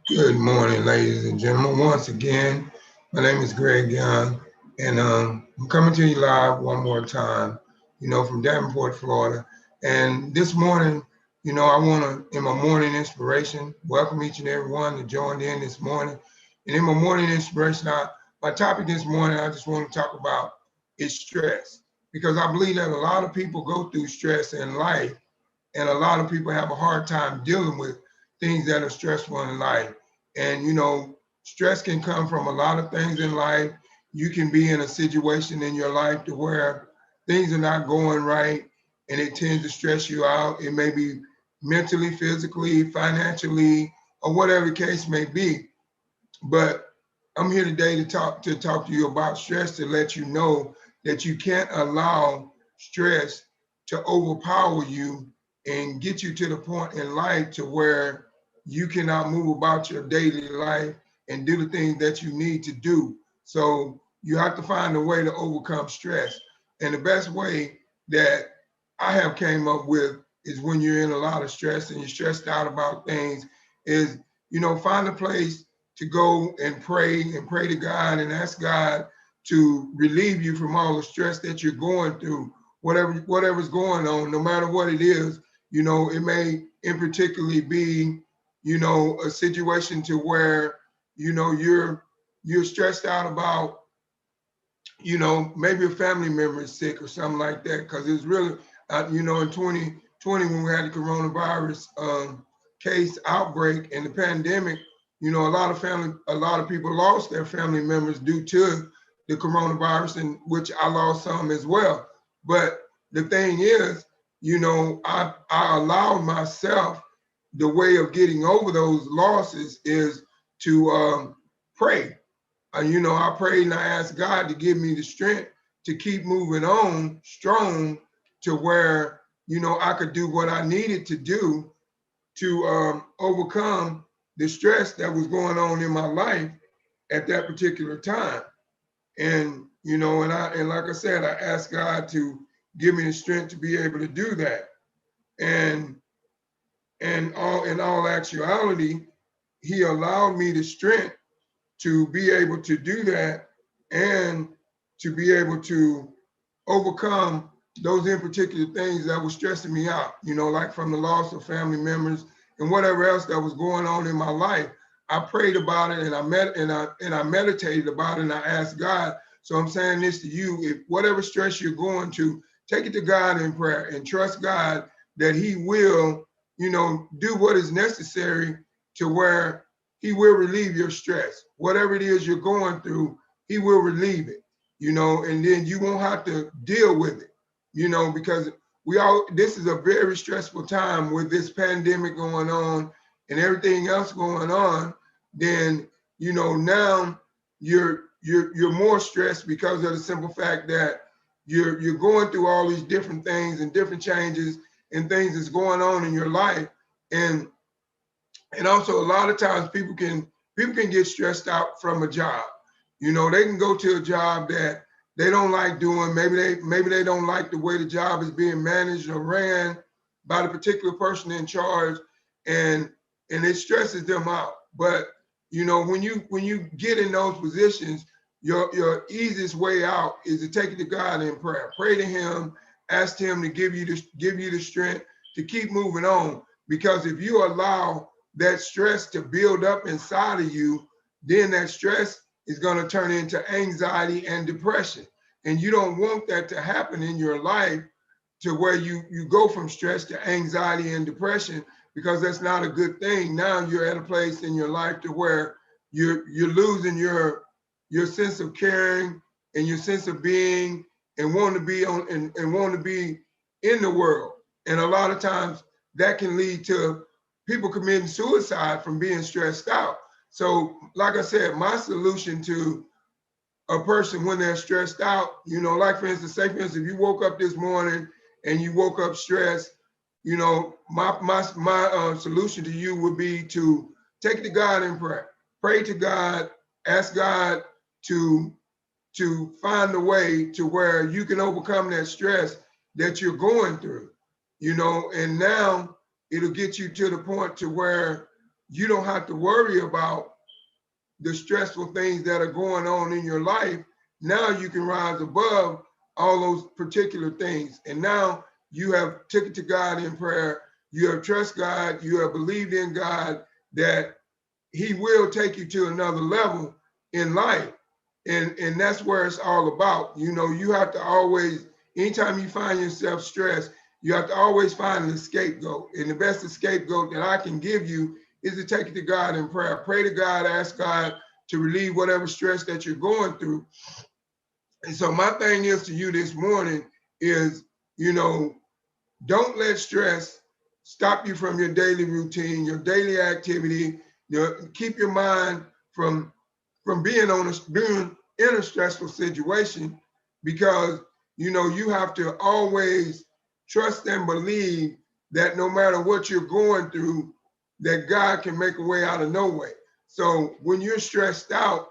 Good morning, ladies and gentlemen. Once again, my name is Greg Young, and I'm coming to you live one more time, from Davenport, Florida. And this morning, I want to, in my morning inspiration, welcome each and every one that joined in this morning. And in my morning inspiration, my topic this morning, I just want to talk about is stress, because I believe that a lot of people go through stress in life, and a lot of people have a hard time dealing with things that are stressful in life. And stress can come from a lot of things in life. You can be in a situation in your life to where things are not going right, and it tends to stress you out. It may be mentally, physically, financially, or whatever the case may be. But I'm here today to talk to you about stress, to let you know that you can't allow stress to overpower you and get you to the point in life to where you cannot move about your daily life and do the things that you need to do. So you have to find a way to overcome stress. And the best way that I have came up with is, when you're in a lot of stress and you're stressed out about things, is find a place to go and pray to God and ask God to relieve you from all the stress that you're going through, whatever's going on, no matter what it is. It may in particularly be, a situation to where, you're stressed out about, maybe a family member is sick or something like that. Because it's really, in 2020, when we had the coronavirus case outbreak and the pandemic, a lot of people lost their family members due to the coronavirus, and which I lost some as well. But the thing is, I allowed myself, the way of getting over those losses is to pray. I prayed and I asked God to give me the strength to keep moving on strong, to where, I could do what I needed to do to overcome the stress that was going on in my life at that particular time. And, and like I said, I asked God to give me the strength to be able to do that. And in all actuality, he allowed me the strength to be able to do that, and to be able to overcome those in particular things that were stressing me out, like from the loss of family members and whatever else that was going on in my life. I prayed about it, and I meditated about it, and I asked God. So I'm saying this to you: if whatever stress you're going to, take it to God in prayer and trust God that He will, do what is necessary to where He will relieve your stress. Whatever it is you're going through, He will relieve it, and then you won't have to deal with it, because this is a very stressful time with this pandemic going on and everything else going on. Then, now you're more stressed because of the simple fact that you're going through all these different things and different changes and things that's going on in your life. And also, a lot of times people can get stressed out from a job. They can go to a job that they don't like doing. Maybe they don't like the way the job is being managed or ran by the particular person in charge, and it stresses them out. But when you get in those positions, your easiest way out is to take it to God in prayer. Pray to Him, ask Him to give you the strength to keep moving on. Because if you allow that stress to build up inside of you, then that stress is going to turn into anxiety and depression. And you don't want that to happen in your life, to where you go from stress to anxiety and depression, because that's not a good thing. Now you're at a place in your life to where you're losing your sense of caring and your sense of being, and wanting to be on and wanting to be in the world. And a lot of times that can lead to people committing suicide from being stressed out. So, like I said, my solution to a person when they're stressed out, like for instance, say for instance, if you woke up this morning and you woke up stressed, my solution to you would be to take it to God in prayer. Pray to God, ask God to find a way to where you can overcome that stress that you're going through, and now it'll get you to the point to where you don't have to worry about the stressful things that are going on in your life. Now you can rise above all those particular things. And now you have took it to God in prayer. You have trust God. You have believed in God that he will take you to another level in life. And that's where it's all about. You know, you have to always, anytime you find yourself stressed, you have to always find an scapegoat. And the best scapegoat that I can give you is to take it to God in prayer. Pray to God, ask God to relieve whatever stress that you're going through. And so my thing is to you this morning is, you know, don't let stress stop you from your daily routine, your daily activity. Keep your mind from being in a stressful situation, because you know you have to always trust and believe that no matter what you're going through, that God can make a way out of no way. So when you're stressed out,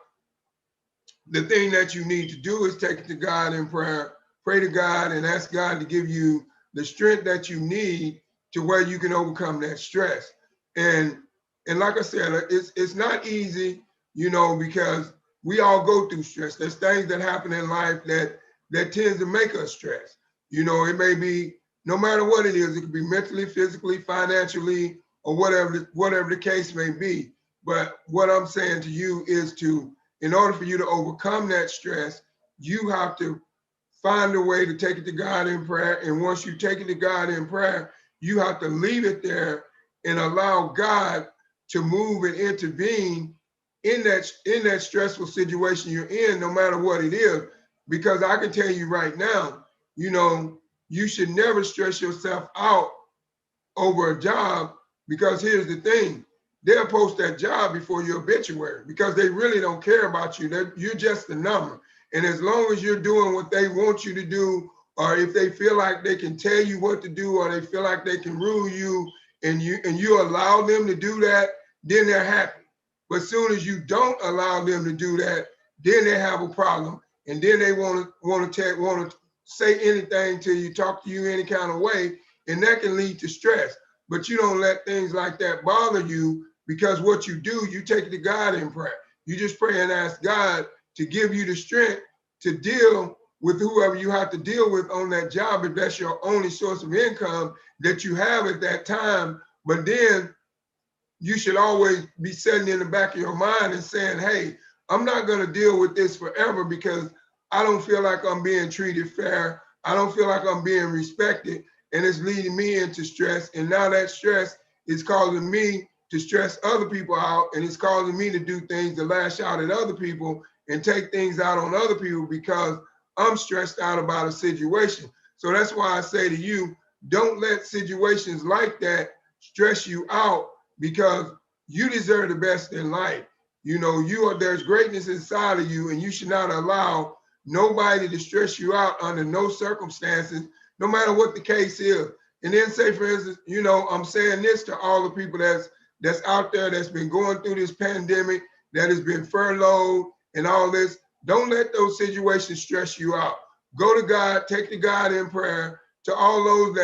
the thing that you need to do is take it to God in prayer, pray to God and ask God to give you the strength that you need to where you can overcome that stress. And like I said, it's not easy, you know, because we all go through stress. There's things that happen in life that tends to make us stress. You know, it may be no matter what it is, it could be mentally, physically, financially, or whatever the case may be. But what I'm saying to you is in order for you to overcome that stress, you have to find a way to take it to God in prayer. And once you take it to God in prayer, you have to leave it there and allow God to move and intervene in that stressful situation you're in, no matter what it is. Because I can tell you right now, you know, you should never stress yourself out over a job, because here's the thing, they'll post that job before your obituary because they really don't care about you. You're just a number. And as long as you're doing what they want you to do, or if they feel like they can tell you what to do, or they feel like they can rule you, and you allow them to do that, then they're happy. But as soon as you don't allow them to do that, then they have a problem, and then they want to say anything to you, talk to you any kind of way, and that can lead to stress. But you don't let things like that bother you, because what you do, you take it to God in prayer. You just pray and ask God to give you the strength to deal with whoever you have to deal with on that job, if that's your only source of income that you have at that time. But then you should always be sitting in the back of your mind and saying, hey, I'm not going to deal with this forever because I don't feel like I'm being treated fair. I don't feel like I'm being respected, and it's leading me into stress. And now that stress is causing me to stress other people out, and it's causing me to do things to lash out at other people and take things out on other people because I'm stressed out about a situation. So that's why I say to you, don't let situations like that stress you out, because you deserve the best in life. You know, there's greatness inside of you, and you should not allow nobody to stress you out under no circumstances, no matter what the case is. And then say, for instance, you know, I'm saying this to all the people that's out there that's been going through this pandemic, that has been furloughed and all this. Don't let those situations stress you out. Go to God, take to God in prayer. To all those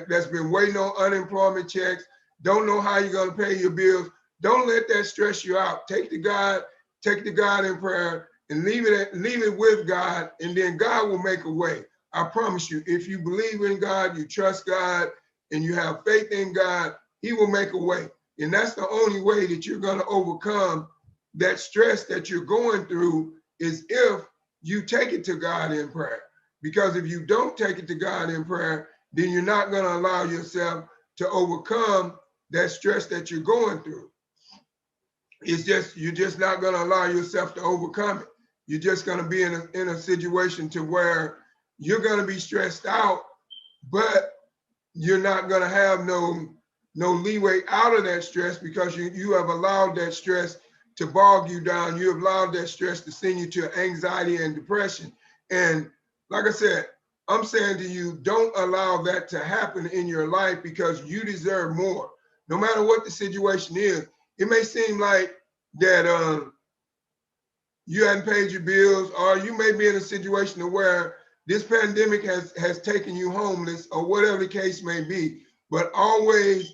that's been waiting on unemployment checks, don't know how you're going to pay your bills, don't let that stress you out. Take to God in prayer, and leave it with God, and then God will make a way. I promise you, if you believe in God, you trust God, and you have faith in God, he will make a way. And that's the only way that you're going to overcome that stress that you're going through, is if you take it to God in prayer. Because if you don't take it to God in prayer, then you're not going to allow yourself to overcome that stress that you're going through. You're just not going to allow yourself to overcome it. You're just going to be in a situation to where you're going to be stressed out, but you're not going to have no leeway out of that stress, because you have allowed that stress to bog you down. You have allowed that stress to send you to anxiety and depression. And like I said, I'm saying to you, don't allow that to happen in your life, because you deserve more. No matter what the situation is, it may seem like that you hadn't paid your bills, or you may be in a situation where this pandemic has taken you homeless, or whatever the case may be. But always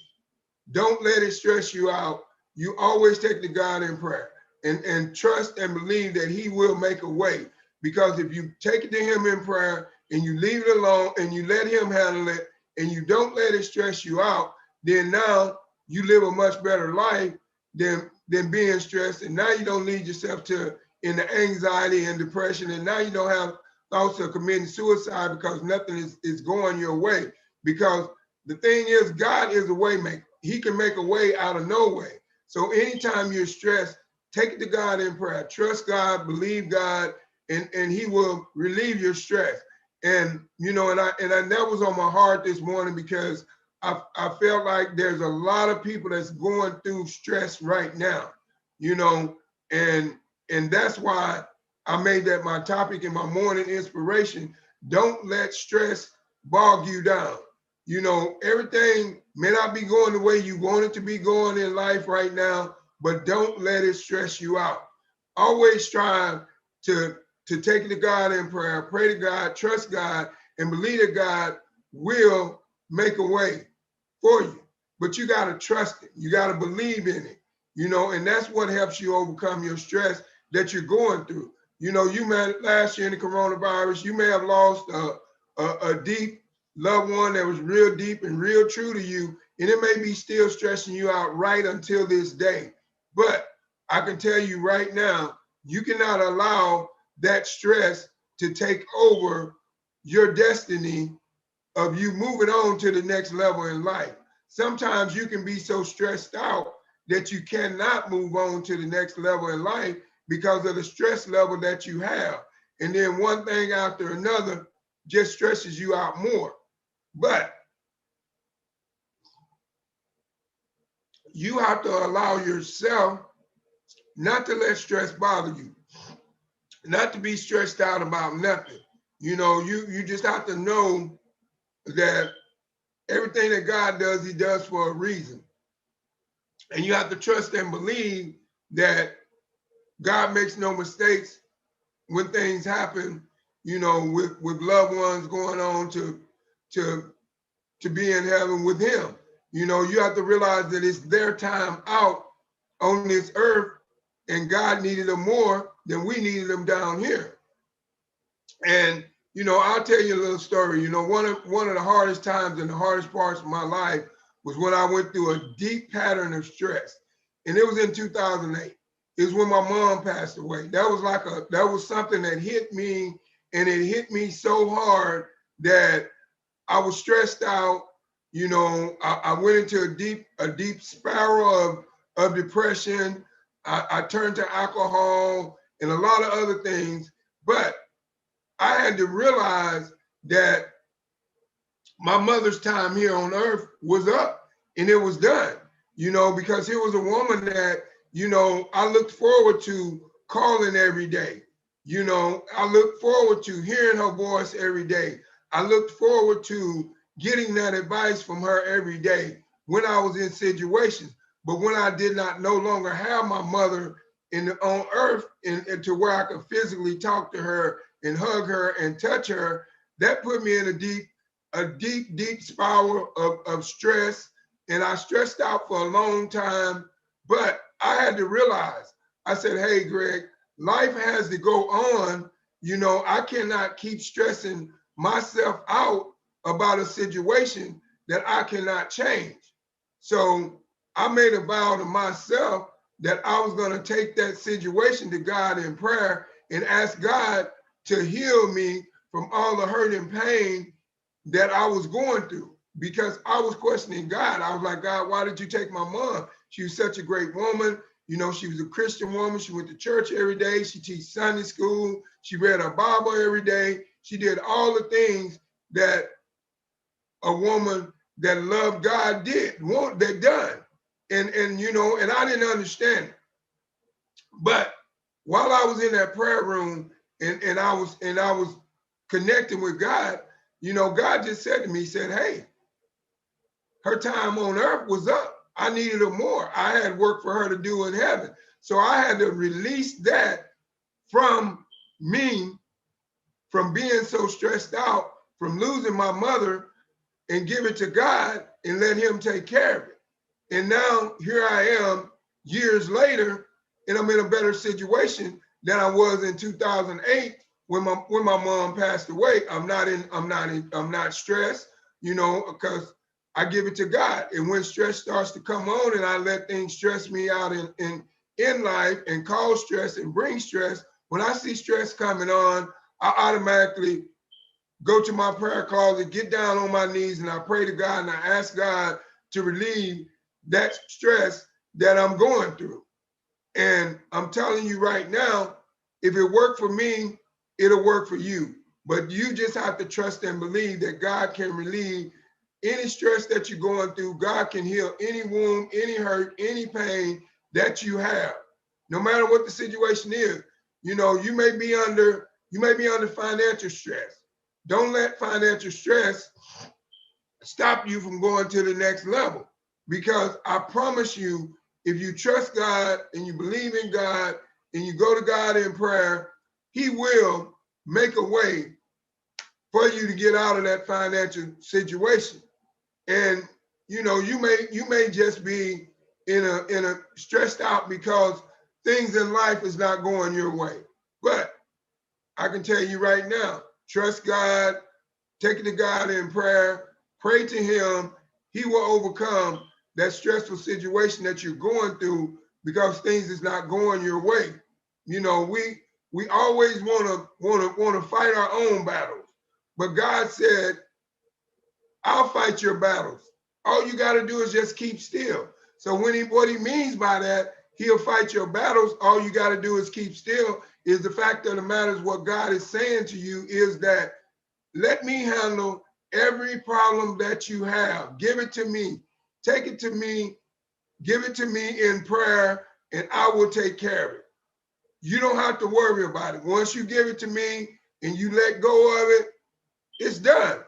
don't let it stress you out. you always take to God in prayer and trust and believe that he will make a way. Because if you take it to him in prayer and you leave it alone and you let him handle it and you don't let it stress you out, then now you live a much better life than being stressed. And now you don't lead yourself to in the anxiety and depression. And now you don't have thoughts of committing suicide because nothing is going your way. Because the thing is, God is a way maker. He can make a way out of no way. So anytime you're stressed, take it to God in prayer. Trust God, believe God, and he will relieve your stress. And you know, and that was on my heart this morning because I felt like there's a lot of people that's going through stress right now, you know, and that's why I made that my topic in my morning inspiration. Don't let stress bog you down. You know, everything may not be going the way you want it to be going in life right now, but don't let it stress you out. Always strive to take it to God in prayer, pray to God, trust God, and believe that God will make a way for you. But you got to trust it. You got to believe in it, you know, and that's what helps you overcome your stress that you're going through. You know, you met last year in the coronavirus, you may have lost a deep loved one that was real deep and real true to you, and it may be still stressing you out right until this day. But I can tell you right now, you cannot allow that stress to take over your destiny of you moving on to the next level in life. Sometimes you can be so stressed out that you cannot move on to the next level in life because of the stress level that you have. And then one thing after another just stresses you out more. But you have to allow yourself not to let stress bother you, not to be stressed out about nothing. You know, you just have to know that everything that God does, he does for a reason. And you have to trust and believe that God makes no mistakes when things happen, you know, with loved ones going on to be in heaven with him. You know, you have to realize that it's their time out on this earth, and God needed them more than we needed them down here. And you know, I'll tell you a little story. You know, one of the hardest times and the hardest parts of my life was when I went through a deep pattern of stress, and it was in 2008. It was when my mom passed away. That was something that hit me, and it hit me so hard that I was stressed out. You know, I went into a deep spiral of depression. I turned to alcohol and a lot of other things, but I had to realize that my mother's time here on earth was up and it was done, you know, because here was a woman that, you know, I looked forward to calling every day. You know, I looked forward to hearing her voice every day. I looked forward to getting that advice from her every day when I was in situations. But when I did not no longer have my mother on earth and to where I could physically talk to her and hug her and touch her, that put me in deep spiral of stress. And I stressed out for a long time, but I had to realize, I said, hey, Greg, life has to go on. You know, I cannot keep stressing myself out about a situation that I cannot change. So I made a vow to myself that I was going to take that situation to God in prayer and ask God to heal me from all the hurt and pain that I was going through, because I was questioning God. I was like, God, why did you take my mom? She was such a great woman. You know, she was a Christian woman. She went to church every day. She taught Sunday school. She read her Bible every day. She did all the things that a woman that loved God that done. And you know, and I didn't understand it. But while I was in that prayer room and I was connecting with God, you know, God just said to me, he said, hey, her time on earth was up. I needed her more. I had work for her to do in heaven. So I had to release that from me, from being so stressed out, from losing my mother, and give it to God and let him take care of it. And now here I am, years later, and I'm in a better situation than I was in 2008 when my mom passed away. I'm not stressed, because I give it to God. And when stress starts to come on and I let things stress me out in life and cause stress and bring stress, when I see stress coming on, I automatically go to my prayer closet, get down on my knees, and I pray to God and I ask God to relieve that stress that I'm going through. And I'm telling you right now, if it worked for me, it'll work for you. But you just have to trust and believe that God can relieve any stress that you're going through. God can heal any wound, any hurt, any pain that you have, no matter what the situation is. You may be under financial stress. Don't let financial stress stop you from going to the next level. Because I promise you, if you trust God and you believe in God and you go to God in prayer, He will make a way for you to get out of that financial situation. And you may just be in a stressed out because things in life is not going your way. But I can tell you right now, trust God, take it to God in prayer, pray to Him. He will overcome that stressful situation that you're going through because things is not going your way. We always want to fight our own battles, but God said, "I'll fight your battles. All you got to do is just keep still." So what He means by that, He'll fight your battles. All you got to do is keep still. Is the fact of the matter is what God is saying to you is that, let me handle every problem that you have. Give it to me. Take it to me. Give it to me in prayer, and I will take care of it. You don't have to worry about it. Once you give it to me and you let go of it, it's done.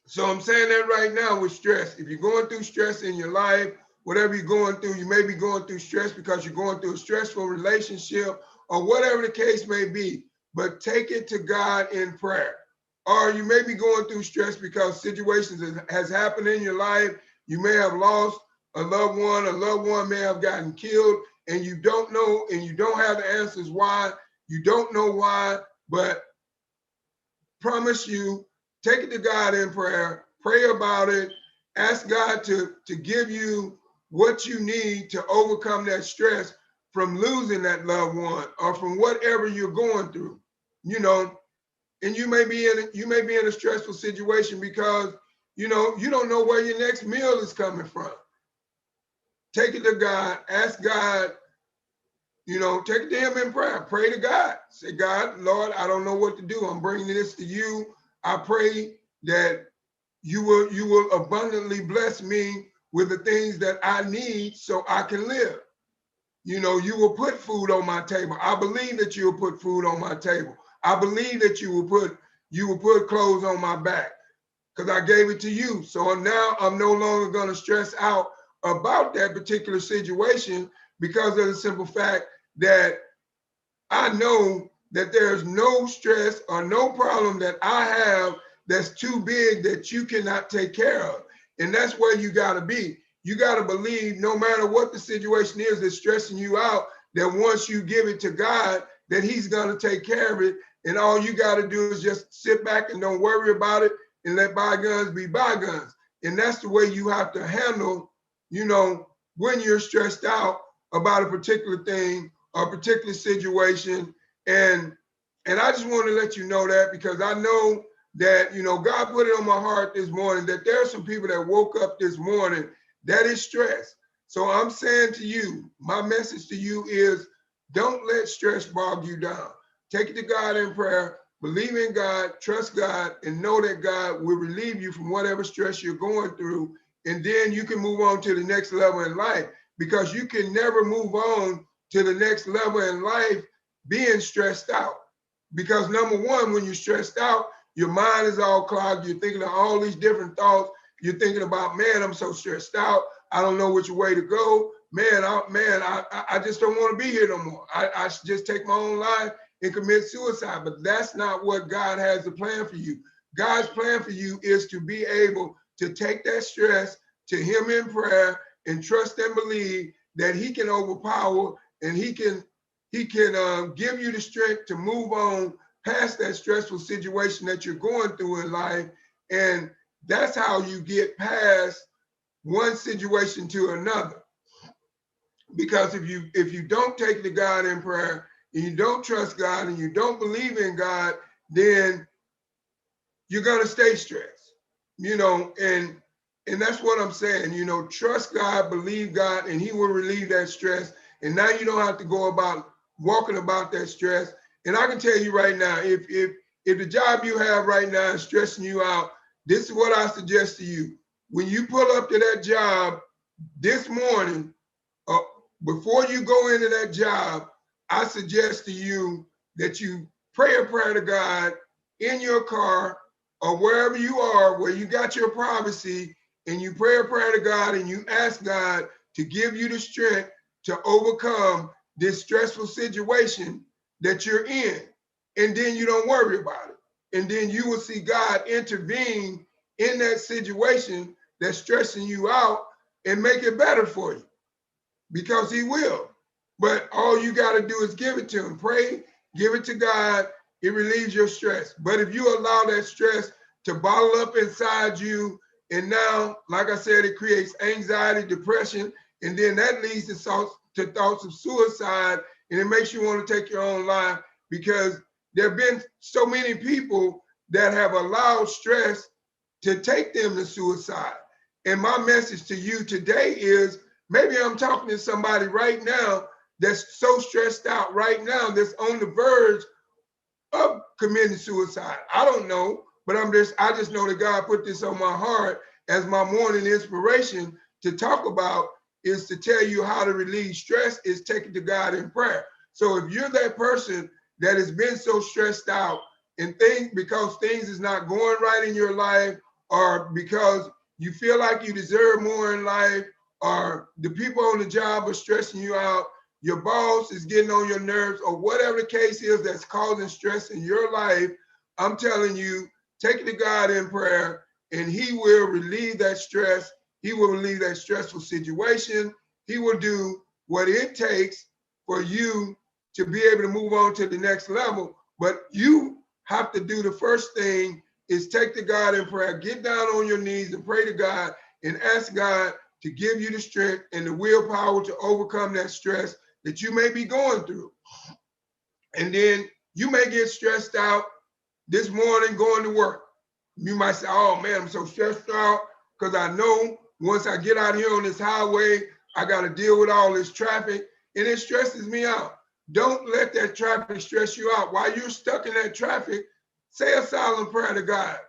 So I'm saying that right now with stress. If you're going through stress in your life, whatever you're going through, you may be going through stress because you're going through a stressful relationship or whatever the case may be, but take it to God in prayer. Or you may be going through stress because situations has happened in your life. You may have lost a loved one may have gotten killed, and you don't know, and you don't have the answers why. You don't know why, but promise you, take it to God in prayer, pray about it, ask God to give you what you need to overcome that stress from losing that loved one or from whatever you're going through. And you may be in a stressful situation because you don't know where your next meal is coming from. Take it to God, ask God, take it to Him in prayer. Pray to God. Say, God, Lord, I don't know what to do. I'm bringing this to you. I pray that you will abundantly bless me with the things that I need so I can live. You will put food on my table. I believe that you will put food on my table. I believe that you will put clothes on my back because I gave it to you. So now I'm no longer going to stress out about that particular situation because of the simple fact that I know that there's no stress or no problem that I have that's too big that you cannot take care of. And that's where you got to be. You got to believe no matter what the situation is that's stressing you out, that once you give it to God, that He's going to take care of it. And all you got to do is just sit back and don't worry about it and let bygones be bygones. And that's the way you have to handle, when you're stressed out about a particular thing or a particular situation. And I just want to let you know that because I know that, God put it on my heart this morning that there are some people that woke up this morning that is stressed. So I'm saying to you, my message to you is don't let stress bog you down. Take it to God in prayer, believe in God, trust God, and know that God will relieve you from whatever stress you're going through. And then you can move on to the next level in life because you can never move on to the next level in life being stressed out. Because number one, when you're stressed out, your mind is all clogged. You're thinking of all these different thoughts. You're thinking about, man, I'm so stressed out. I don't know which way to go. I just don't want to be here no more. I should just take my own life and commit suicide. But that's not what God has a plan for you. God's plan for you is to be able to take that stress to Him in prayer and trust and believe that he can overpower, and he can give you the strength to move on past that stressful situation that you're going through in life. And that's how you get past one situation to another. Because if you don't take to God in prayer, and you don't trust God, and you don't believe in God, then you're gonna stay stressed, and that's what I'm saying. Trust God, believe God, and He will relieve that stress. And now you don't have to go about walking about that stress. And I can tell you right now, if the job you have right now is stressing you out, this is what I suggest to you. When you pull up to that job this morning, before you go into that job, I suggest to you that you pray a prayer to God in your car or wherever you are, where you got your privacy, and you pray a prayer to God and you ask God to give you the strength to overcome this stressful situation that you're in. And then you don't worry about it. And then you will see God intervene in that situation that's stressing you out and make it better for you, because He will. But all you got to do is give it to Him. Pray, give it to God. It relieves your stress. But if you allow that stress to bottle up inside you, and now, like I said, it creates anxiety, depression, and then that leads to thoughts of suicide, and it makes you want to take your own life, because there have been so many people that have allowed stress to take them to suicide. And my message to you today is, maybe I'm talking to somebody right now that's so stressed out right now, that's on the verge of committing suicide. I don't know, but I just know that God put this on my heart as my morning inspiration to talk about, is to tell you how to relieve stress is taking to God in prayer. So if you're that person that has been so stressed out and because things is not going right in your life, or because you feel like you deserve more in life, or the people on the job are stressing you out, your boss is getting on your nerves, or whatever the case is that's causing stress in your life, I'm telling you, take it to God in prayer, and He will relieve that stress. He will relieve that stressful situation. He will do what it takes for you to be able to move on to the next level. But you have to do the first thing, is take to God in prayer. Get down on your knees and pray to God and ask God to give you the strength and the willpower to overcome that stress that you may be going through. And then you may get stressed out this morning going to work. You might say, oh man, I'm so stressed out because I know once I get out here on this highway, I got to deal with all this traffic, and it stresses me out. Don't let that traffic stress you out. While you're stuck in that traffic, say a silent prayer to God.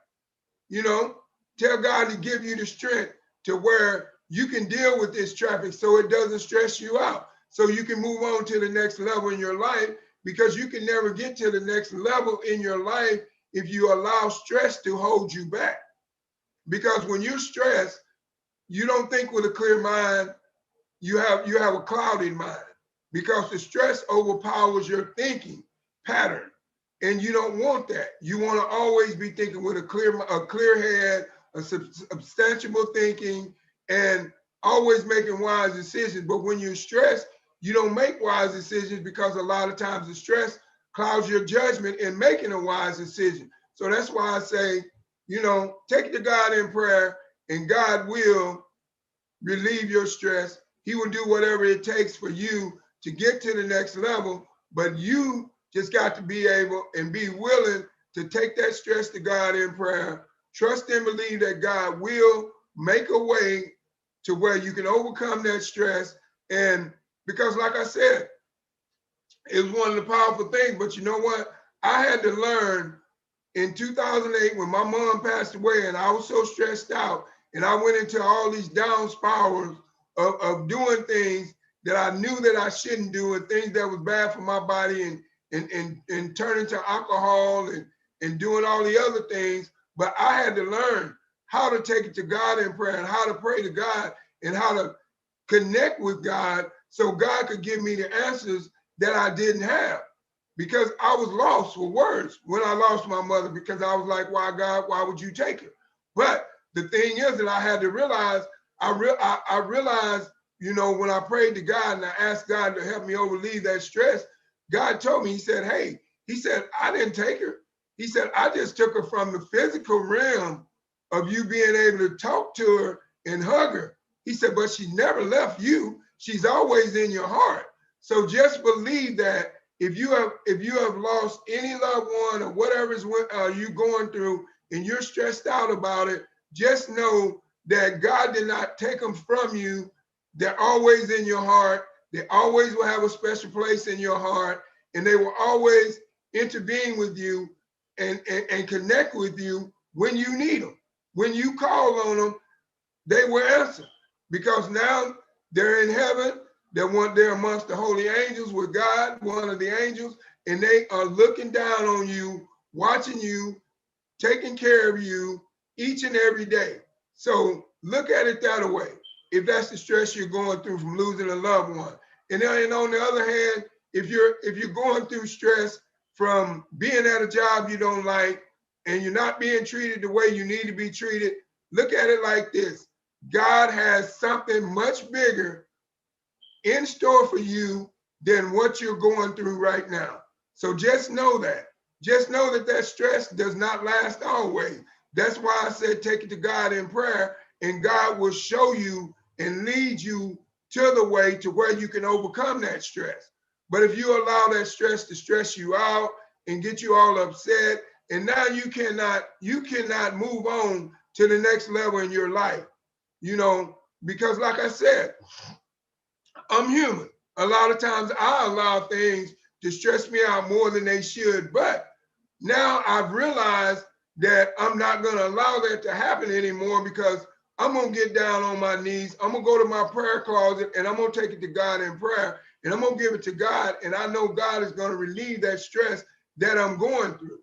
Tell God to give you the strength to where you can deal with this traffic so it doesn't stress you out, so you can move on to the next level in your life, because you can never get to the next level in your life if you allow stress to hold you back. Because when you're stressed, you don't think with a clear mind, you have a clouded mind, because the stress overpowers your thinking pattern. And you don't want that. You want to always be thinking with a clear head, a substantial thinking, and always making wise decisions. But when you're stressed, you don't make wise decisions, because a lot of times the stress clouds your judgment in making a wise decision. So that's why I say, take it to God in prayer, and God will relieve your stress. He will do whatever it takes for you to get to the next level, but you just got to be able and be willing to take that stress to God in prayer. Trust and believe that God will make a way to where you can overcome that stress. And because, like I said, it was one of the powerful things. But you know what? I had to learn in 2008 when my mom passed away, and I was so stressed out, and I went into all these down spirals of doing things that I knew that I shouldn't do, and things that was bad for my body, and turning to alcohol and doing all the other things. But I had to learn how to take it to God in prayer, and how to pray to God, and how to connect with God so God could give me the answers that I didn't have. Because I was lost for words when I lost my mother, because I was like, why, God, why would you take her? But the thing is that I had to realize, I realized you know, when I prayed to God and I asked God to help me overleave that stress, God told me, he said, hey, he said, I didn't take her. He said, I just took her from the physical realm of you being able to talk to her and hug her. He said, but she never left you. She's always in your heart. So just believe that if you have lost any loved one or whatever is you going through and you're stressed out about it, just know that God did not take them from you. They're always in your heart. They always will have a special place in your heart, and they will always intervene with you and connect with you when you need them. When you call on them, they will answer, because now they're in heaven. They're amongst the holy angels with God, one of the angels, and they are looking down on you, watching you, taking care of you each and every day. So look at it that way. If that's the stress you're going through from losing a loved one, and on the other hand, if you're going through stress from being at a job you don't like and you're not being treated the way you need to be treated, look at it like this: God has something much bigger in store for you than what you're going through right now. So just know that. Just know that that stress does not last always. That's why I said take it to God in prayer, and God will show you and lead you to the way to where you can overcome that stress. But if you allow that stress to stress you out and get you all upset, and now you cannot move on to the next level in your life, you know, because like I said, I'm human. A lot of times I allow things to stress me out more than they should, but now I've realized that I'm not going to allow that to happen anymore, because I'm going to get down on my knees. I'm going to go to my prayer closet and I'm going to take it to God in prayer, and I'm going to give it to God. And I know God is going to relieve that stress that I'm going through.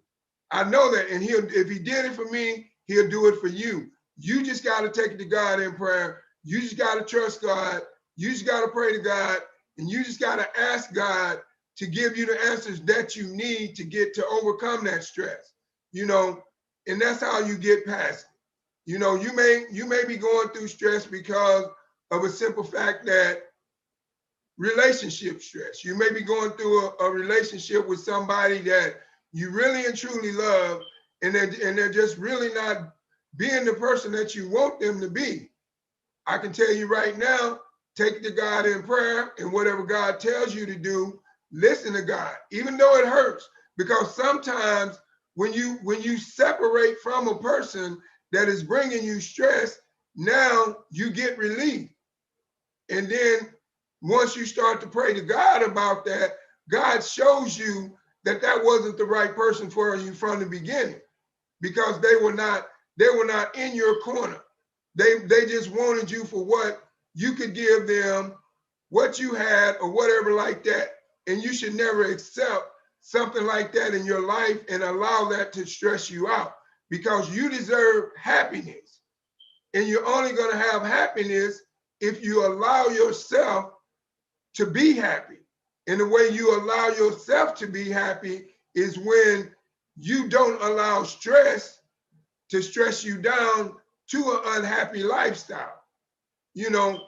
I know that. And if he did it for me, he'll do it for you. You just got to take it to God in prayer. You just got to trust God. You just got to pray to God, and you just got to ask God to give you the answers that you need to get to overcome that stress, you know, and that's how you get past it. You know, you may be going through stress because of a simple fact that relationship stress. You may be going through a relationship with somebody that you really and truly love, and they're just really not being the person that you want them to be. I can tell you right now, take it to God in prayer, and whatever God tells you to do, listen to God, even though it hurts, because sometimes when you separate from a person that is bringing you stress, now you get relief. And then once you start to pray to God about that, God shows you that that wasn't the right person for you from the beginning, because they were not in your corner. They just wanted you for what you could give them, what you had, or whatever like that. And you should never accept something like that in your life and allow that to stress you out, because you deserve happiness. And you're only going to have happiness if you allow yourself to be happy. And the way you allow yourself to be happy is when you don't allow stress to stress you down to an unhappy lifestyle. You know,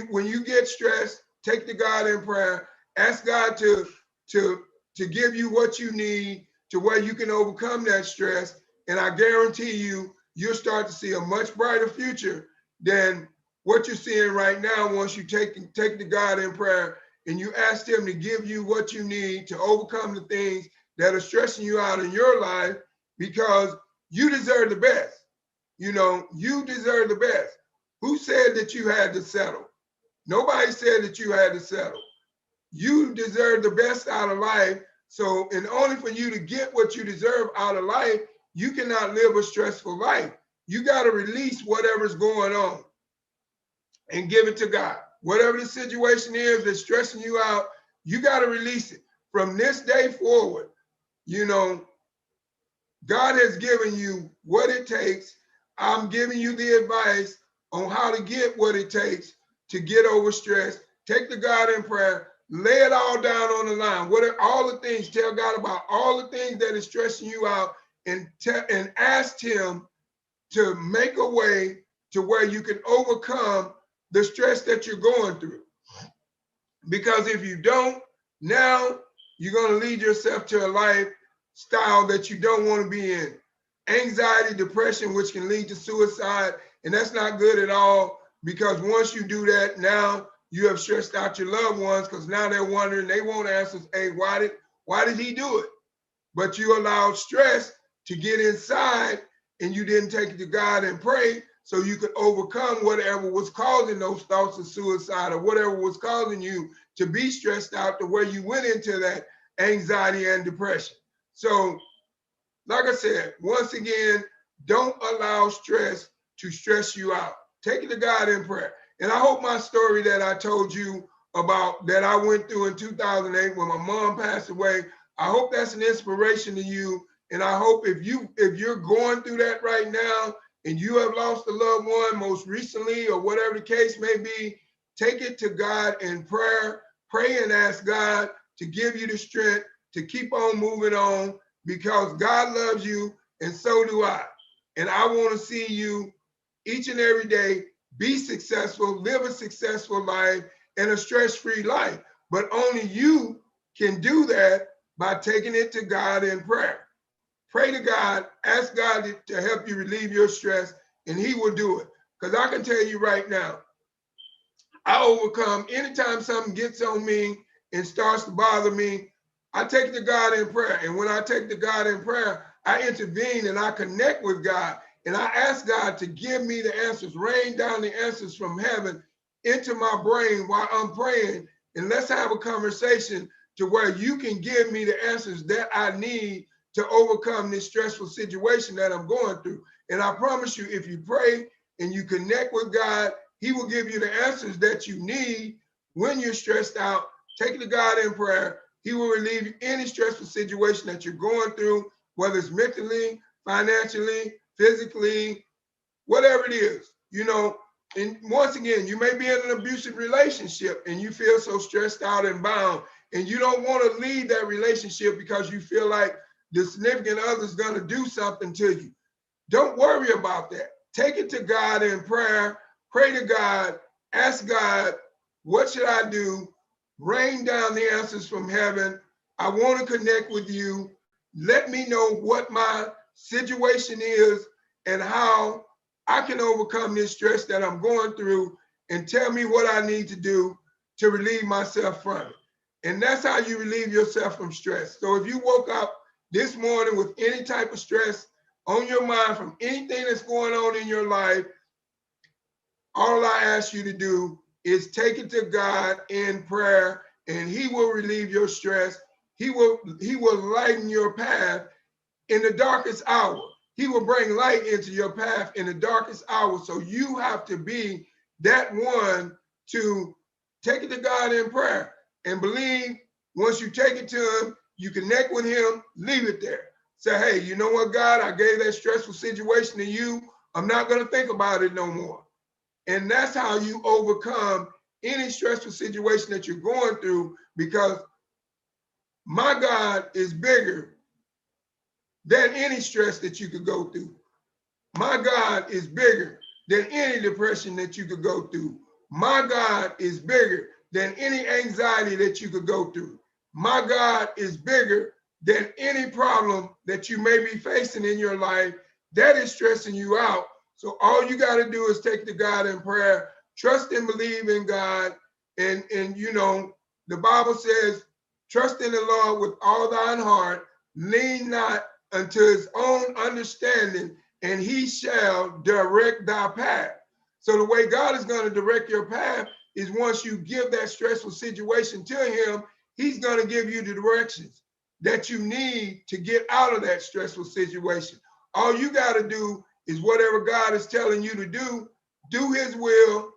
when you get stressed, take to God in prayer, ask God to give you what you need to where you can overcome that stress. And I guarantee you'll start to see a much brighter future than what you're seeing right now once you take to God in prayer and you ask him to give you what you need to overcome the things that are stressing you out in your life, because you deserve the best. You know, you deserve the best. Who said that you had to settle? Nobody said that you had to settle. You deserve the best out of life. So in order for you to get what you deserve out of life, you cannot live a stressful life. You got to release whatever's going on and give it to God. Whatever the situation is that's stressing you out, you got to release it. From this day forward, you know, God has given you what it takes. I'm giving you the advice on how to get what it takes to get over stress. Take to God in prayer. Lay it all down on the line. What are all the things? Tell God about all the things that is stressing you out, and ask him to make a way to where you can overcome the stress that you're going through. Because if you don't, now you're going to lead yourself to a lifestyle that you don't want to be in. Anxiety, depression, which can lead to suicide. And that's not good at all, because once you do that, now you have stressed out your loved ones, because now they're wondering, they won't answer, hey, why did he do it? But you allowed stress to get inside, and you didn't take it to God and pray so you could overcome whatever was causing those thoughts of suicide, or whatever was causing you to be stressed out to where you went into that anxiety and depression. So, like I said, once again, don't allow stress to stress you out. Take it to God in prayer. And I hope my story that I told you about, that I went through in 2008 when my mom passed away, I hope that's an inspiration to you. And I hope if you're going through that right now, and you have lost a loved one most recently, or whatever the case may be, take it to God in prayer. Pray and ask God to give you the strength to keep on moving on, because God loves you and so do I. And I want to see you each and every day be successful, live a successful life and a stress-free life. But only you can do that by taking it to God in prayer. Pray to God, ask God to help you relieve your stress, and he will do it. Because I can tell you right now, I overcome anytime something gets on me and starts to bother me, I take it to God in prayer. And when I take it to God in prayer, I intervene and I connect with God. And I ask God to give me the answers, rain down the answers from heaven into my brain while I'm praying. And let's have a conversation to where you can give me the answers that I need to overcome this stressful situation that I'm going through. And I promise you, if you pray and you connect with God, he will give you the answers that you need when you're stressed out. Take it to God in prayer. He will relieve any stressful situation that you're going through, whether it's mentally, financially, physically, whatever it is, you know. And once again, you may be in an abusive relationship and you feel so stressed out and bound, and you don't want to leave that relationship because you feel like the significant other is going to do something to you. Don't worry about that. Take it to God in prayer. Pray to God. Ask God, what should I do? Rain down the answers from heaven. I want to connect with you. Let me know what my situation is and how I can overcome this stress that I'm going through, and tell me what I need to do to relieve myself from it. And that's how you relieve yourself from stress. So if you woke up this morning with any type of stress on your mind from anything that's going on in your life, all I ask you to do is take it to God in prayer, and he will relieve your stress. He will lighten your path in the darkest hour. He will bring light into your path in the darkest hour. So you have to be that one to take it to God in prayer and believe. Once you take it to him, you connect with him, leave it there. Say, hey, you know what, God, I gave that stressful situation to you. I'm not going to think about it no more. And that's how you overcome any stressful situation that you're going through, because my God is bigger than any stress that you could go through. My God is bigger than any depression that you could go through. My God is bigger than any anxiety that you could go through. My God is bigger than any problem that you may be facing in your life that is stressing you out. So all you got to do is take to God in prayer, trust and believe in God. And you know, the Bible says, trust in the Lord with all thine heart, lean not unto his own understanding, and he shall direct thy path. So the way God is going to direct your path is once you give that stressful situation to him, he's going to give you the directions that you need to get out of that stressful situation. All you got to do is whatever God is telling you to do his will,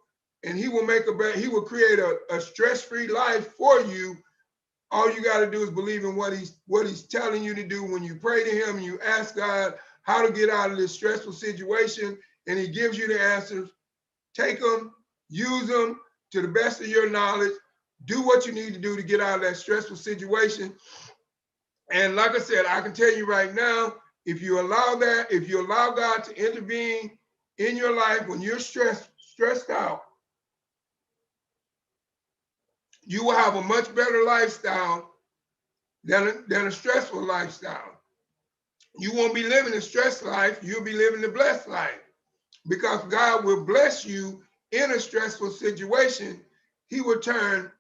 and he will he will create a stress-free life for you. All you got to do is believe in what he's telling you to do. When you pray to him and you ask God how to get out of this stressful situation, and he gives you the answers, take them, use them to the best of your knowledge, do what you need to do to get out of that stressful situation. And like I said, I can tell you right now, if you allow God to intervene in your life when you're stressed out, you will have a much better lifestyle than a stressful lifestyle. You won't be living a stressed life, you'll be living a blessed life, because God will bless you in a stressful situation. He will turn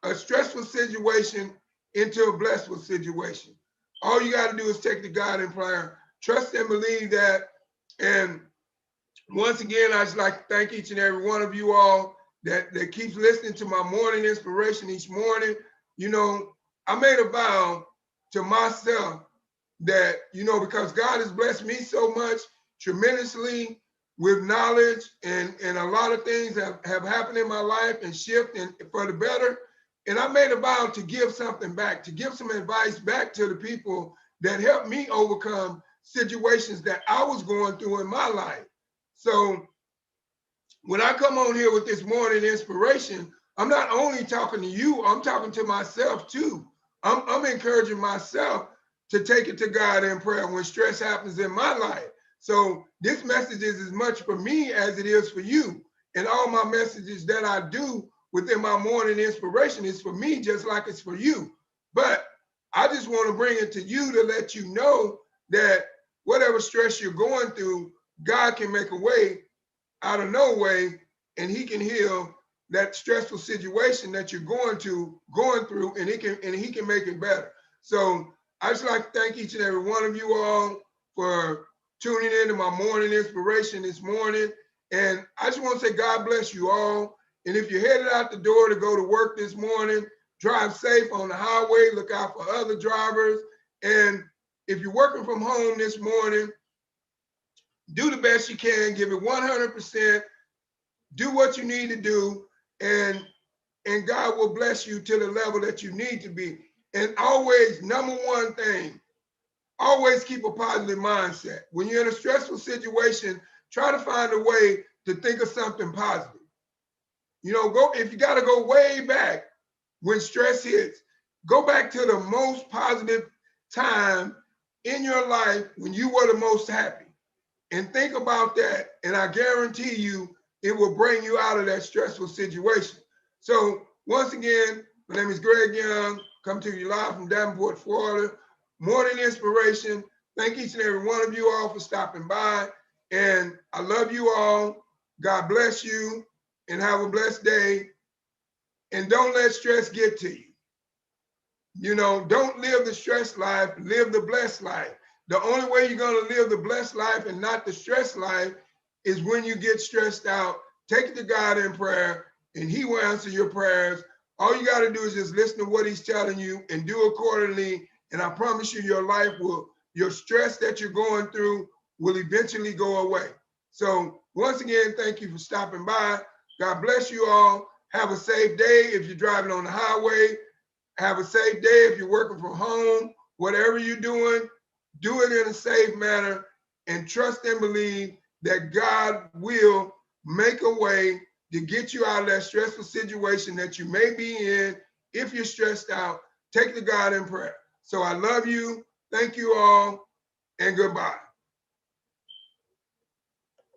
a stressful situation into a blessful situation. All you got to do is take to God in prayer, trust and believe that. And once again, I just like to thank each and every one of you all that keeps listening to my morning inspiration each morning. You know, I made a vow to myself that, you know, because God has blessed me so much tremendously with knowledge, and a lot of things have happened in my life and shift and for the better. And I made a vow to give something back, to give some advice back to the people that helped me overcome situations that I was going through in my life. So when I come on here with this morning inspiration, I'm not only talking to you, I'm talking to myself too. I'm encouraging myself to take it to God in prayer when stress happens in my life. So this message is as much for me as it is for you. And all my messages that I do within my morning inspiration is for me, just like it's for you. But I just want to bring it to you to let you know that whatever stress you're going through, God can make a way out of no way, and he can heal that stressful situation that you're going through, and he can make it better. So I just like to thank each and every one of you all for tuning in to my morning inspiration this morning. And I just want to say God bless you all. And if you're headed out the door to go to work this morning, drive safe on the highway, look out for other drivers. And if you're working from home this morning, do the best you can, give it 100%, do what you need to do, and God will bless you to the level that you need to be. And always, number one thing, always keep a positive mindset. When you're in a stressful situation, try to find a way to think of something positive. You know, if you got to go way back when stress hits, go back to the most positive time in your life when you were the most happy. And think about that, and I guarantee you it will bring you out of that stressful situation. So once again, my name is Greg Young, come to you live from Davenport, Florida. Morning inspiration. Thank each and every one of you all for stopping by. And I love you all. God bless you, and have a blessed day. And don't let stress get to you. You know, don't live the stress life, live the blessed life. The only way you're going to live the blessed life and not the stress life is when you get stressed out. Take it to God in prayer, and he will answer your prayers. All you got to do is just listen to what he's telling you and do accordingly. And I promise you, your stress that you're going through will eventually go away. So once again, thank you for stopping by. God bless you all. Have a safe day if you're driving on the highway. Have a safe day if you're working from home. Whatever you're doing, do it in a safe manner, and trust and believe that God will make a way to get you out of that stressful situation that you may be in. If you're stressed out, take to God in prayer. So I love you. Thank you all, and goodbye.